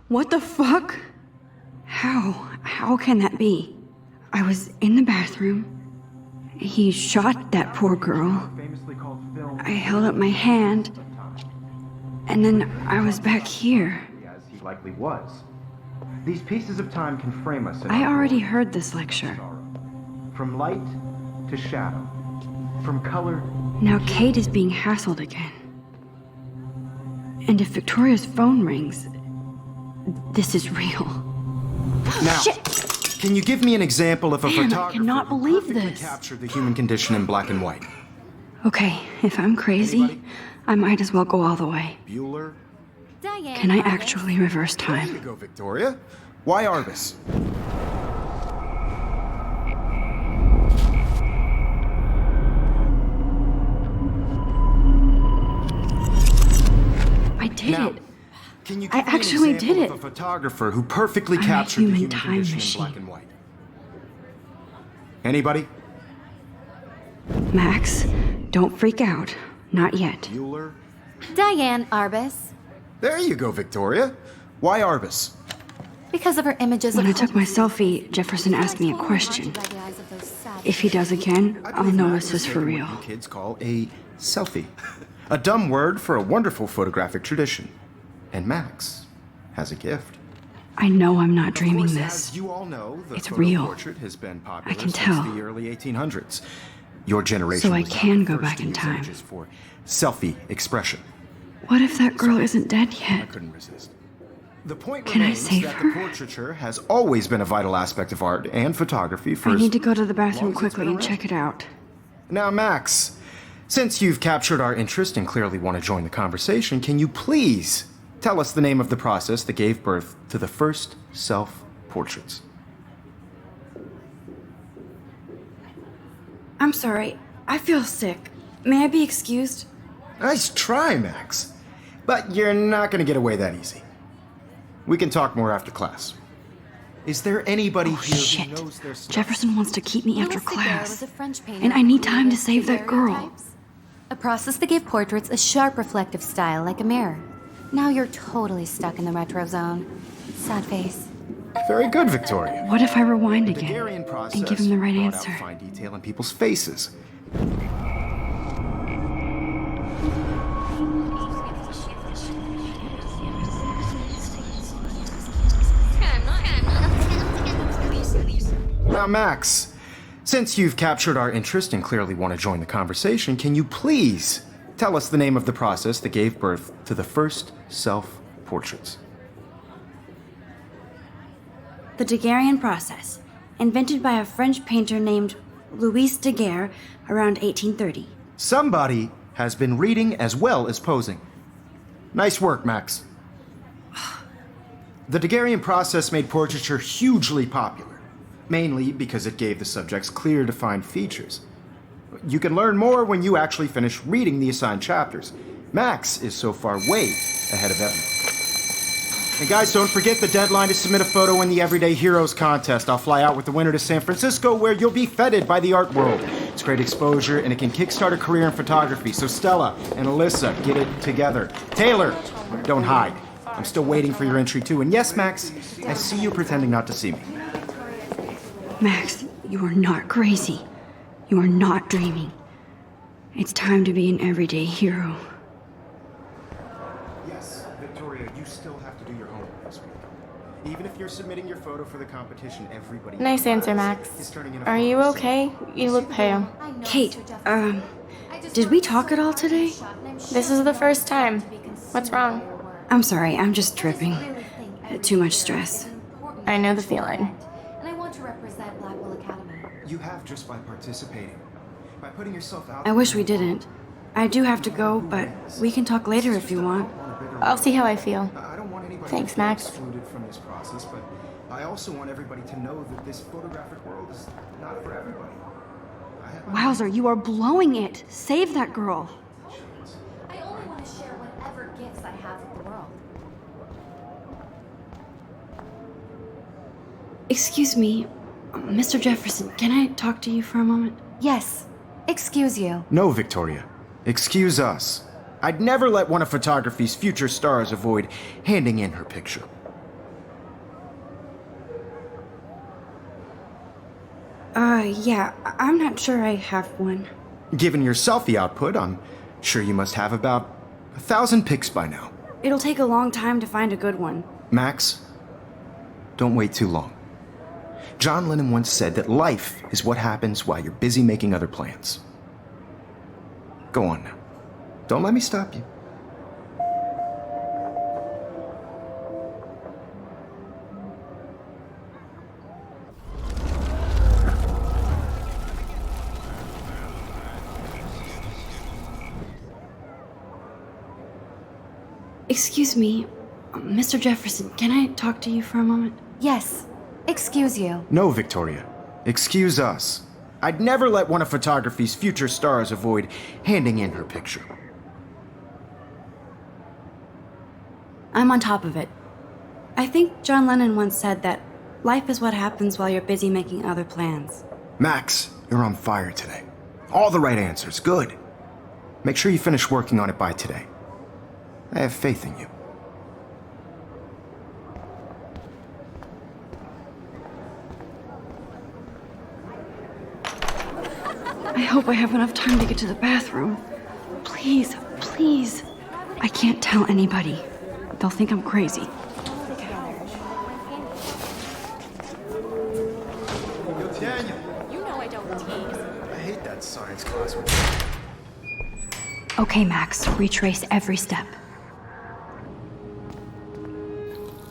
What the fuck? How can that be? I was in the bathroom. He shot that poor girl. I held up my hand. And then I was back here. As he likely was. These pieces of time can frame us. I already heard this lecture. From light to shadow. From color. Now Kate is being hassled again. And if Victoria's phone rings, this is real. Now, Shit! Can you give me an example of a Man, I photographer cannot who believe perfectly this. captured the human condition in black and white? Okay, if I'm crazy, Anybody? I might as well go all the way. Bueller? Diane, Can I actually reverse There you time? go, Victoria. Why Arbus? I did Now, it. can you I give me an actually example did of it. a photographer who perfectly I'm a captured the human human time condition machine. in black and white? Anybody? Max, don't freak out. Not yet. Bueller? Diane Arbus. There you go, Victoria. Why Arbus? Because of her images When of I took my selfie, Jefferson asked me a question. If he does again, I I'll believe know Max this is has for taken real. what you kids call a selfie. A dumb word for a wonderful photographic tradition. And Max has a gift. I know I'm not Of dreaming course, this. As you all know, the It's photo real. portrait has been popular I can since tell. the early 1800s. Your generation So I was not can the go first back to in use time. images for selfie expression. What if that girl isn't dead I yet? couldn't resist. The point Can I remains save that her? the portraiture has always been a vital aspect of art and photography for I as need to go to the long bathroom as it's quickly been and around. check it out. Now, Max, since you've captured our interest and clearly want to join the conversation, can you please tell us the name of the process that gave birth to the first self-portraits? I'm sorry. I feel sick. May I be excused? Nice try, Max. But you're not going to get away that easy. We can talk more after class. Is there anybody Oh, here shit. who knows their stuff? Jefferson wants to keep me after Louis Daguerre class. was a French painter And I need who time to used save that girl. daguerreotypes. A process that gave portraits a sharp reflective style like a mirror. Now you're totally stuck in the retro zone. Sad face. Very good, Victoria. What if I rewind The again Daguerrean process and give him the right brought answer? out fine detail in people's faces. Now, Max, since you've captured our interest and clearly want to join the conversation, can you please tell us the name of the process that gave birth to the first self-portraits? The Daguerrean process, invented by a French painter named Louis Daguerre around 1830. Somebody has been reading as well as posing. Nice work, Max. The Daguerrean process made portraiture hugely popular, mainly because it gave the subjects clear, defined features. You can learn more when you actually finish reading the assigned chapters. Max is so far way ahead of everyone. And guys, don't forget the deadline to submit a photo in the Everyday Heroes contest. I'll fly out with the winner to San Francisco, where you'll be feted by the art world. It's great exposure, and it can kickstart a career in photography. So Stella and Alyssa, get it together. Taylor, don't hide. I'm still waiting for your entry too. And yes, Max, I see you pretending not to see me. Max, you are not crazy. You are not dreaming. It's time to be an everyday hero. Yes, Victoria, you still have to do your homework this week. Even if you're submitting your photo for the competition, everybody... Nice answer, Max. is turning in a Are photo, you so- okay? You look pale. Kate, did we talk at all today? This is the first time. What's wrong? I'm sorry, I'm just tripping. Too much stress. I know the feeling. And I want to represent Blackwell Academy. You have just by participating. By putting yourself out I wish we didn't. I do have to go, but we can talk later if you want. I'll see how I feel. I don't want anybody Thanks, to feel Max. excluded from this process, but I also want everybody to know that this photographic world is not for everybody. I have my Wowzer, you are blowing it. Save that girl. I only want to share whatever gifts I have with the world. Excuse me, Mr. Jefferson, can I talk to you for a moment? Yes. Excuse you. No, Victoria. Excuse us. I'd never let one of photography's future stars avoid handing in her picture. Yeah, I'm not sure I have one. Given your selfie output, I'm sure you must have about 1,000 pics by now. It'll take a long time to find a good one. Max, don't wait too long. John Lennon once said that life is what happens while you're busy making other plans. Go on now. Don't let me stop you. Excuse me, Mr. Jefferson, can I talk to you for a moment? Yes. Excuse you. No, Victoria. Excuse us. I'd never let one of photography's future stars avoid handing in her picture. I'm on top of it. I think John Lennon once said that life is what happens while you're busy making other plans. Max, you're on fire today. All the right answers. Good. Make sure you finish working on it by today. I have faith in you. I hope I have enough time to get to the bathroom. Please, please. I can't tell anybody. They'll think I'm crazy. Daniel. You know I don't tease. I hate that science class. Okay, Max, retrace every step.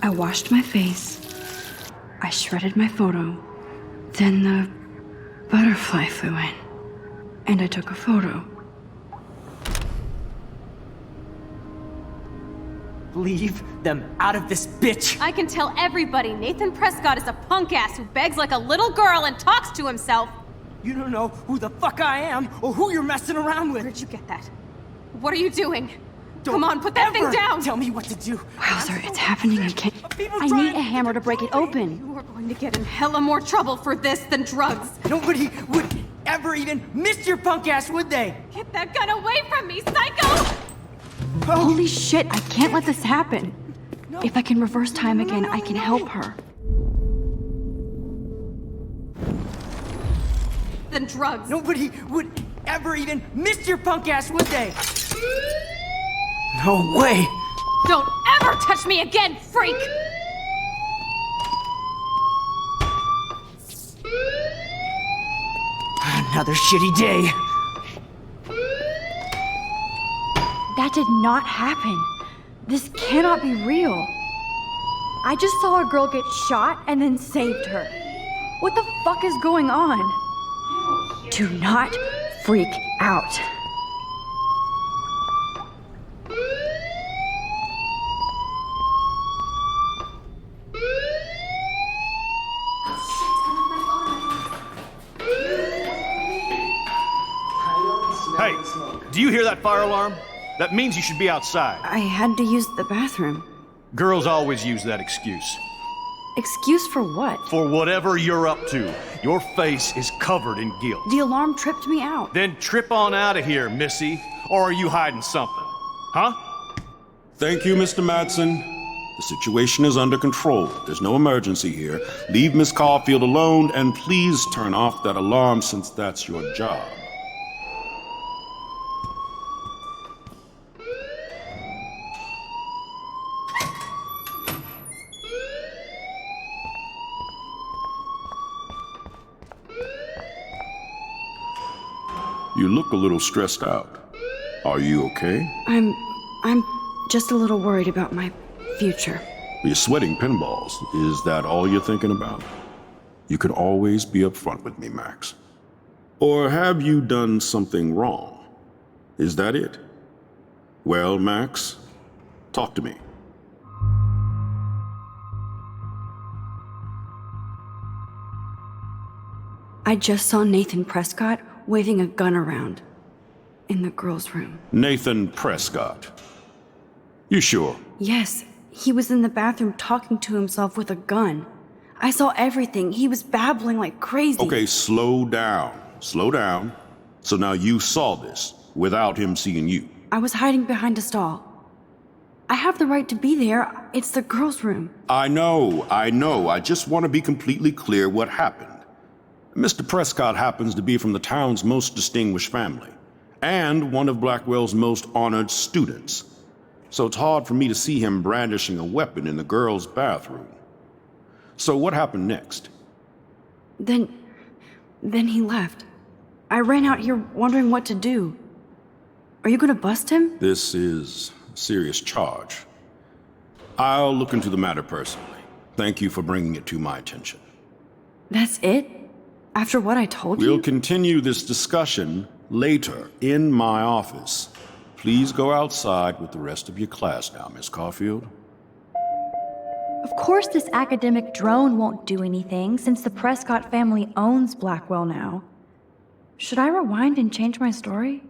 I washed my face. I shredded my photo. Then the butterfly flew in. And I took a photo. Leave them out of this bitch! I can tell everybody Nathan Prescott is a punk ass who begs like a little girl and talks to himself. You don't know who the fuck I am or who you're messing around with. Where'd you get that? What are you doing? Don't Come on, put that thing ever down! Tell me what to do. Wowzer, it's happening again. People I trying need a hammer to break it open. You are going to get in hella more trouble for this than drugs. Nobody would ever even miss your punk ass, would they? Get that gun away from me, psycho! Holy shit, I can't let this happen. If I can reverse time again, I can help her. Than drugs. Nobody would ever even miss your punk ass, would they? No way! Don't ever touch me again, freak! Another shitty day. That did not happen. This cannot be real. I just saw a girl get shot and then saved her. What the fuck is going on? Do not freak out. Hey, do you hear that fire alarm? That means you should be outside. I had to use the bathroom. Girls always use that excuse. Excuse for what? For whatever you're up to, your face is covered in guilt. The alarm tripped me out. Then trip on out of here, Missy. Or are you hiding something? Huh? Thank you, Mr. Madsen. The situation is under control. There's no emergency here. Leave Miss Caulfield alone, and please turn off that alarm since that's your job. You look a little stressed out. Are you okay? I'm just a little worried about my future. You're sweating pinballs. Is that all you're thinking about? You can always be upfront with me, Max. Or have you done something wrong? Is that it? Well, Max, talk to me. I just saw Nathan Prescott waving a gun around in the girls' room. Nathan Prescott. You sure? Yes, he was in the bathroom talking to himself with a gun. I saw everything. He was babbling like crazy. Okay, slow down. Slow down. So now you saw this without him seeing you. I was hiding behind a stall. I have the right to be there. It's the girls' room. I know. I just want to be completely clear what happened. Mr. Prescott happens to be from the town's most distinguished family, and one of Blackwell's most honored students. So it's hard for me to see him brandishing a weapon in the girls' bathroom. So what happened next? Then he left. I ran out here wondering what to do. Are you gonna bust him? This is a serious charge. I'll look into the matter personally. Thank you for bringing it to my attention. That's it? After what I told you? We'll continue this discussion later in my office. Please go outside with the rest of your class now, Miss Caulfield. Of course this academic drone won't do anything since the Prescott family owns Blackwell now. Should I rewind and change my story?